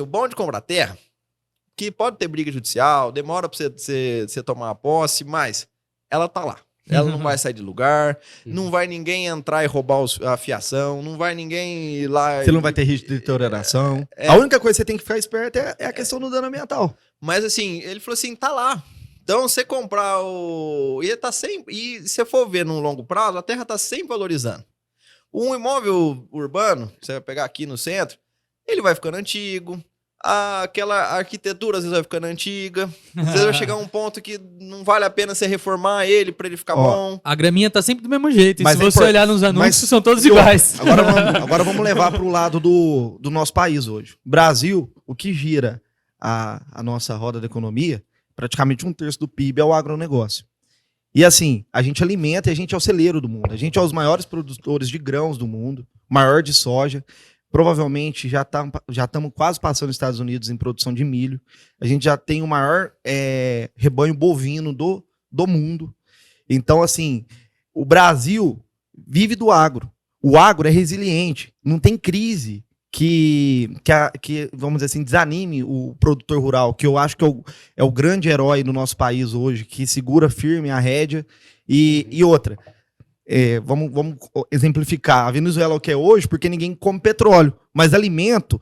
O bom de comprar terra, que pode ter briga judicial, demora pra você tomar a posse, mas ela tá lá. Ela não vai sair de lugar, não vai ninguém entrar e roubar a fiação, não vai ninguém ir lá... Você não vai ter risco de deterioração. A única coisa que você tem que ficar esperto é a questão do dano ambiental. Mas assim, ele falou assim, tá lá. Então, você comprar o... E tá sempre... E se você for ver num longo prazo, a terra tá sempre valorizando. Um imóvel urbano, você vai pegar aqui no centro, ele vai ficando antigo, aquela arquitetura às vezes vai ficando antiga, às vezes vai chegar um ponto que não vale a pena você reformar ele pra ele ficar bom. A graminha tá sempre do mesmo jeito, e Mas se você olhar nos anúncios, são todos E iguais. Agora vamos levar pro lado do nosso país hoje. Brasil, o que gira a nossa roda da economia, praticamente 1/3 do PIB é o agronegócio. E assim, a gente alimenta e a gente é o celeiro do mundo. A gente é os maiores produtores de grãos do mundo, maior de soja. Provavelmente já estamos quase passando os Estados Unidos em produção de milho. A gente já tem o maior rebanho bovino do mundo. Então, assim, o Brasil vive do agro. O agro é resiliente, não tem crise que vamos dizer assim, desanime o produtor rural, que eu acho que é o grande herói no nosso país hoje, que segura firme a rédea. E outra... vamos exemplificar. A Venezuela é o que é hoje porque ninguém come petróleo. Mas alimento,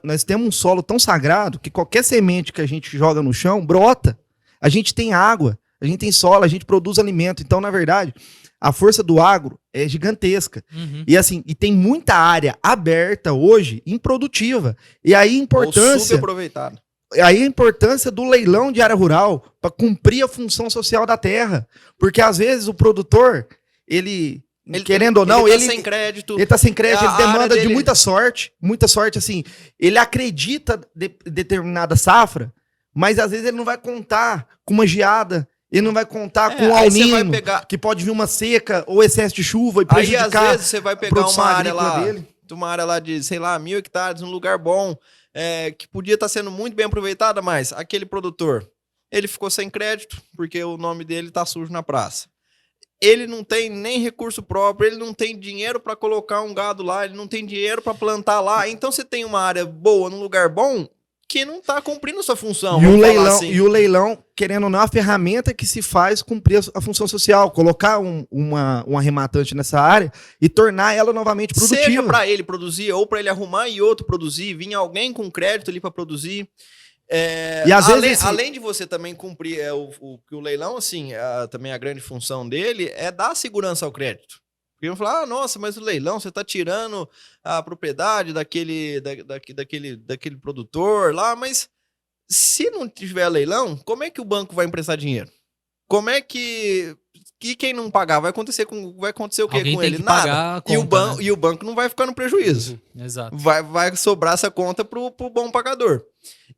nós temos um solo tão sagrado que qualquer semente que a gente joga no chão brota. A gente tem água, a gente tem solo, a gente produz alimento. Então, na verdade, a força do agro é gigantesca. E assim, e tem muita área aberta hoje, improdutiva. E aí a importância... Subaproveitada. Aí a importância do leilão de área rural para cumprir a função social da terra. Porque às vezes o produtor... Ele querendo ou não, ele tá sem crédito. Ele tá sem crédito, ele demanda de dele... muita sorte, assim. Ele acredita em determinada safra, mas às vezes ele não vai contar com uma geada, ele não vai contar com um alnino, que pode vir uma seca ou excesso de chuva e prejudicar. Aí às vezes você vai pegar uma área lá de, sei lá, 1.000 hectares, um lugar bom, que podia estar sendo muito bem aproveitada, mas aquele produtor, ele ficou sem crédito, porque o nome dele tá sujo na praça. Ele não tem nem recurso próprio, ele não tem dinheiro para colocar um gado lá, ele não tem dinheiro para plantar lá. Então você tem uma área boa, num lugar bom, que não está cumprindo sua função. E o leilão, querendo ou não, é a ferramenta que se faz cumprir a função social. Colocar um arrematante nessa área e tornar ela novamente produtiva. Seja para ele produzir ou para ele arrumar e outro produzir, vir alguém com crédito ali para produzir. E às vezes, além de você também cumprir o leilão, assim, também a grande função dele é dar segurança ao crédito. Porque vão falar, nossa, mas o leilão, você está tirando a propriedade daquele produtor lá, mas se não tiver leilão, como é que o banco vai emprestar dinheiro? Como é que quem não pagar vai acontecer o quê com ele? Nada. Conta, e o banco não vai ficar no prejuízo. Exato. Vai sobrar essa conta pro bom pagador.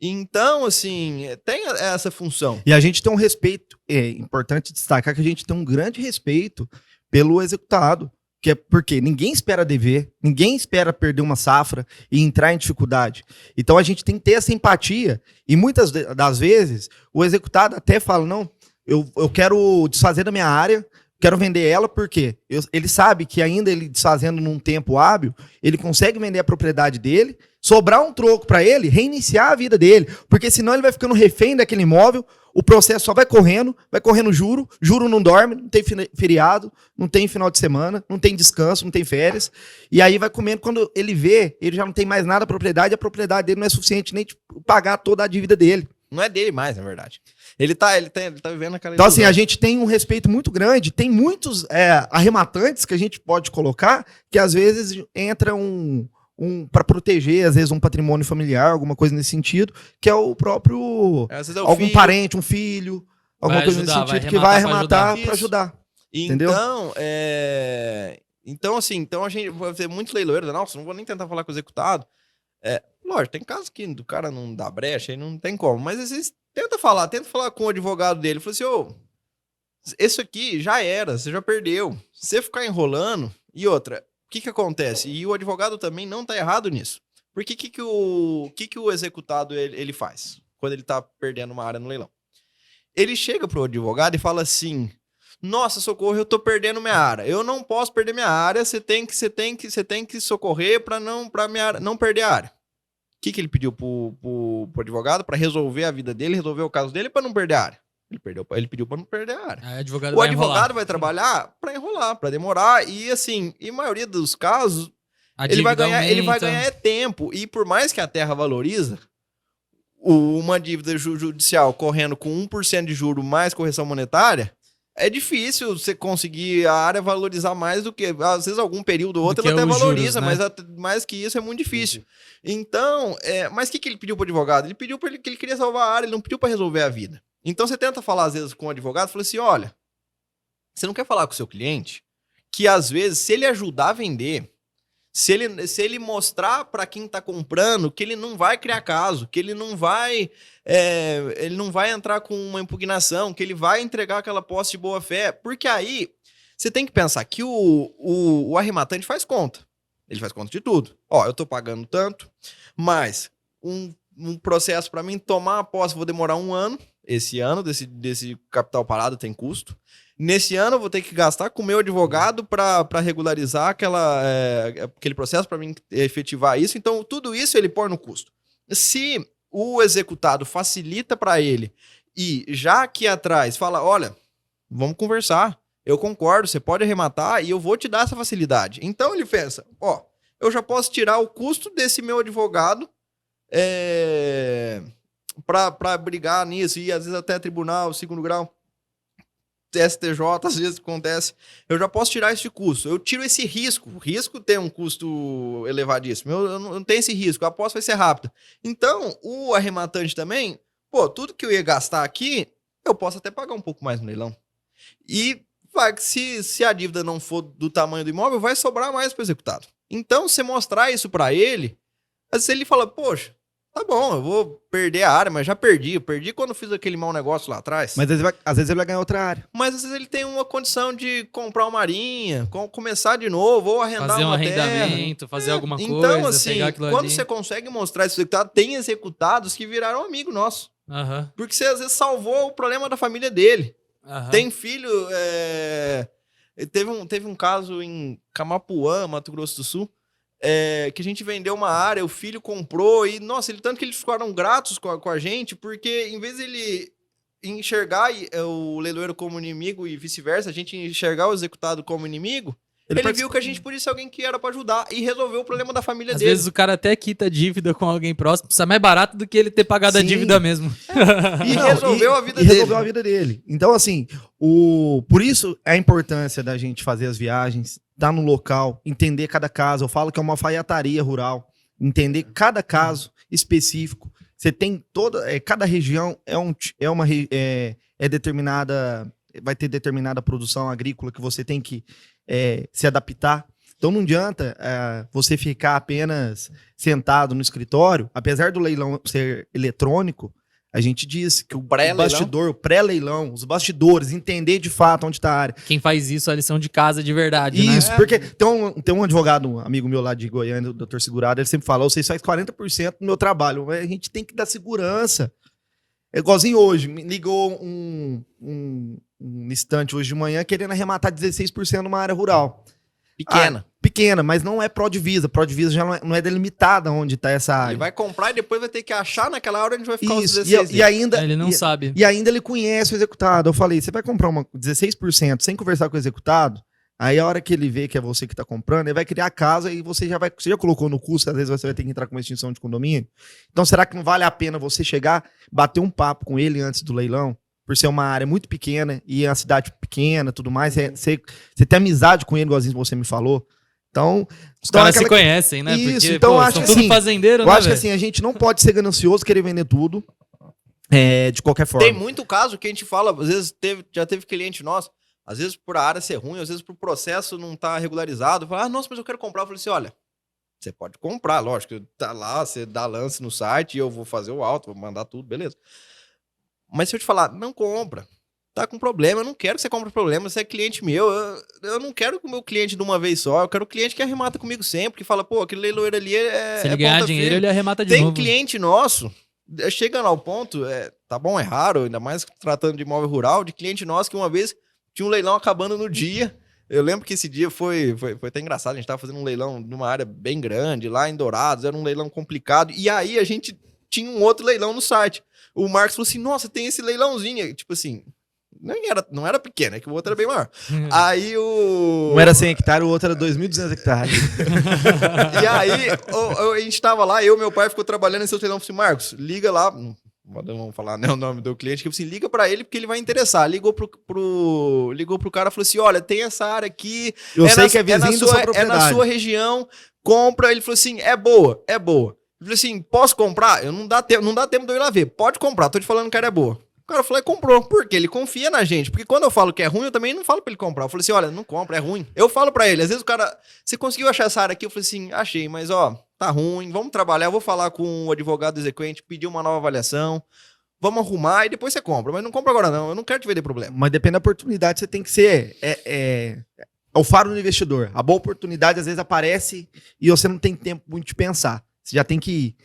Então, assim, tem essa função. E a gente tem um respeito, é importante destacar que a gente tem um grande respeito pelo executado, que é porque ninguém espera dever, ninguém espera perder uma safra e entrar em dificuldade. Então a gente tem que ter essa empatia e muitas das vezes o executado até fala, não, eu quero desfazer da minha área, quero vender ela porque ele sabe que ainda ele desfazendo num tempo hábil, ele consegue vender a propriedade dele, sobrar um troco para ele, reiniciar a vida dele, porque senão ele vai ficando refém daquele imóvel, o processo só vai correndo juro não dorme, não tem feriado, não tem final de semana, não tem descanso, não tem férias, e aí vai comendo, quando ele vê, ele já não tem mais nada a propriedade dele não é suficiente nem de pagar toda a dívida dele. Não é dele mais, na verdade. Ele tá vivendo aquela... Então, assim, a gente tem um respeito muito grande. Tem muitos arrematantes que a gente pode colocar que, às vezes, entra para proteger, às vezes, um patrimônio familiar, alguma coisa nesse sentido, que é o próprio... algum parente, um filho, alguma coisa nesse sentido, que vai arrematar para ajudar. Entendeu? Então, assim, a gente vai ver muitos leiloeiros. Nossa, não vou nem tentar falar com o executado. Lógico, tem casos que do cara não dá brecha e não tem como. Mas às vezes tenta falar com o advogado dele. Fala assim, isso aqui já era, você já perdeu. Se você ficar enrolando... E outra, o que acontece? E o advogado também não tá errado nisso. Porque o que o executado ele faz quando ele tá perdendo uma área no leilão? Ele chega pro advogado e fala assim, nossa, socorro, eu tô perdendo minha área. Eu não posso perder minha área, você tem que socorrer para minha área não perder a área. que ele pediu pro advogado? Para resolver a vida dele, resolver o caso dele, para não perder a área. Ele pediu para não perder a área. Aí o advogado O vai advogado enrolar. vai trabalhar para enrolar, para demorar. E assim, em maioria dos casos, A ele vai dívida ganhar aumenta. tempo. E por mais que a terra valoriza, uma dívida judicial correndo com 1% de juro mais correção monetária, é difícil você conseguir a área valorizar mais do que, às vezes, algum período ou outro que ela até os valoriza, juros, né? mas mais que isso é muito difícil. Então, mas o que ele pediu pro advogado? Ele pediu que ele queria salvar a área, ele não pediu para resolver a vida. Então você tenta falar, às vezes, com o advogado, fala assim, olha, você não quer falar com o seu cliente que, às vezes, se ele ajudar a vender, se ele mostrar para quem tá comprando que ele não vai criar caso, que ele não vai entrar com uma impugnação, que ele vai entregar aquela posse de boa fé, porque aí você tem que pensar que o arrematante faz conta. Ele faz conta de tudo. Ó, eu tô pagando tanto, mas um processo para mim tomar a posse vou demorar 1 ano. Esse ano desse capital parado tem custo. Nesse ano eu vou ter que gastar com o meu advogado para regularizar aquele processo, para mim efetivar isso. Então, tudo isso ele põe no custo. Se o executado facilita para ele e já aqui atrás fala, olha, vamos conversar, eu concordo, você pode arrematar e eu vou te dar essa facilidade. Então ele pensa, ó, eu já posso tirar o custo desse meu advogado para brigar nisso, e às vezes até tribunal, 2º grau, STJ, às vezes acontece, eu já posso tirar esse custo, eu tiro esse risco, o risco tem um custo elevadíssimo, eu não tenho esse risco, a posse vai ser rápida. Então, o arrematante também, pô, tudo que eu ia gastar aqui, eu posso até pagar um pouco mais no leilão. E se a dívida não for do tamanho do imóvel, vai sobrar mais para o executado. Então, você mostrar isso para ele, às vezes ele fala, poxa, tá bom, eu vou perder a área, mas já perdi. Eu perdi quando fiz aquele mau negócio lá atrás. Mas às vezes ele vai ganhar outra área. Mas às vezes ele tem uma condição de comprar uma marinha, começar de novo, ou arrendar Fazer um uma terra. arrendamento, fazer alguma Então, coisa, assim, pegar aquilo quando ali. você consegue mostrar esse executado, tem executados que viraram amigo nosso. Aham, Porque você às vezes salvou o problema da família dele. aham. Tem filho. Teve um caso em Camapuã, Mato Grosso do Sul, que a gente vendeu uma área, o filho comprou e, nossa, tanto que eles ficaram gratos com a gente, porque em vez de ele enxergar o leiloeiro como inimigo e vice-versa, a gente enxergar o executado como inimigo, ele viu que a gente podia ser alguém que era pra ajudar e resolveu o problema da família Às dele. vezes o cara até quita dívida com alguém próximo, sai mais barato do que ele ter pagado a Sim. dívida mesmo. E resolveu a vida e dele. resolveu a vida dele. Então, assim, por isso a importância da gente fazer as viagens, estar no local, entender cada caso. Eu falo que é uma alfaiataria rural. Entender cada caso específico. Você tem cada região é determinada, vai ter determinada produção agrícola que você tem que se adaptar. Então não adianta você ficar apenas sentado no escritório. Apesar do leilão ser eletrônico, a gente diz que o bastidor, o pré-leilão, os bastidores, entender de fato onde está a área. Quem faz isso é a lição de casa de verdade, Isso, né? porque tem um advogado, um amigo meu lá de Goiânia, o Dr. Segurado, ele sempre fala, vocês fazem 40% do meu trabalho, mas a gente tem que dar segurança. É igualzinho hoje, me ligou um instante hoje de manhã querendo arrematar 16% numa área rural. Pequena, mas não é pró-divisa. Pró-divisa já não é delimitada onde está essa área. Ele vai comprar e depois vai ter que achar naquela hora onde vai ficar os Isso, 16 e ainda, Ele não sabe. E ainda ele conhece o executado. Eu falei, você vai comprar 16% sem conversar com o executado, aí a hora que ele vê que é você que está comprando, ele vai criar a casa e você já colocou no custo, às vezes você vai ter que entrar com uma extinção de condomínio. Então será que não vale a pena você chegar, bater um papo com ele antes do leilão? Por ser uma área muito pequena e a cidade pequena, tudo mais, você ter amizade com ele, igualzinho você me falou. Então, Os caras se conhecem, né? Isso, porque, então pô, acho são que tudo assim, fazendeiro, eu né, acho que velho? assim, a gente não pode ser ganancioso, querer vender tudo de qualquer forma. Tem muito caso que a gente fala, às vezes já teve cliente nosso, às vezes por a área ser ruim, às vezes por processo não estar regularizado, fala, nossa, mas eu quero comprar. Eu falei assim, olha, você pode comprar, lógico, tá lá, você dá lance no site e eu vou fazer o auto, vou mandar tudo, beleza. Mas se eu te falar, não compra, tá com problema, eu não quero que você compre problema, você é cliente meu, eu não quero que o meu cliente de uma vez só, eu quero o cliente que arremata comigo sempre, que fala, pô, aquele leiloeiro ali Se ele ganhar ponta dinheiro, firme. ele arremata de Tem novo. cliente nosso, chegando ao ponto, tá bom, é raro, ainda mais tratando de imóvel rural, de cliente nosso que uma vez tinha um leilão acabando no dia, Eu lembro que esse dia foi até engraçado. A gente tava fazendo um leilão numa área bem grande, lá em Dourados, era um leilão complicado. E aí a gente tinha um outro leilão no site. O Marcos falou assim: nossa, tem esse leilãozinho. Tipo assim, não era pequeno, é que o outro era bem maior. Aí o. Um era 100 hectares, o outro era 2.200 hectares. E aí a gente tava lá, meu pai ficou trabalhando nesse outro leilão. Falei assim: Marcos, liga lá. Não vamos falar, né, o nome do cliente, que assim, liga pra ele porque ele vai interessar. Ligou pro cara e falou assim: olha, tem essa área aqui. Eu sei que é vizinho da sua É propriedade. na sua região, compra. Ele falou assim: é boa. Ele falou assim: posso comprar? Não dá tempo de eu ir lá ver. Pode comprar, tô te falando que a área é boa. O cara falou e comprou. Por quê? Ele confia na gente. Porque quando eu falo que é ruim, eu também não falo pra ele comprar. Eu falei assim: olha, não compra, é ruim. Eu falo pra ele. Às vezes o cara, você conseguiu achar essa área aqui? Eu falei assim: achei, mas ó, tá ruim, vamos trabalhar. Eu vou falar com o advogado exequente, pedir uma nova avaliação. Vamos arrumar e depois você compra. Mas não compra agora não, eu não quero te vender problema. Mas depende da oportunidade, você tem que ser... É o faro do investidor. A boa oportunidade às vezes aparece e você não tem tempo muito de pensar. Você já tem que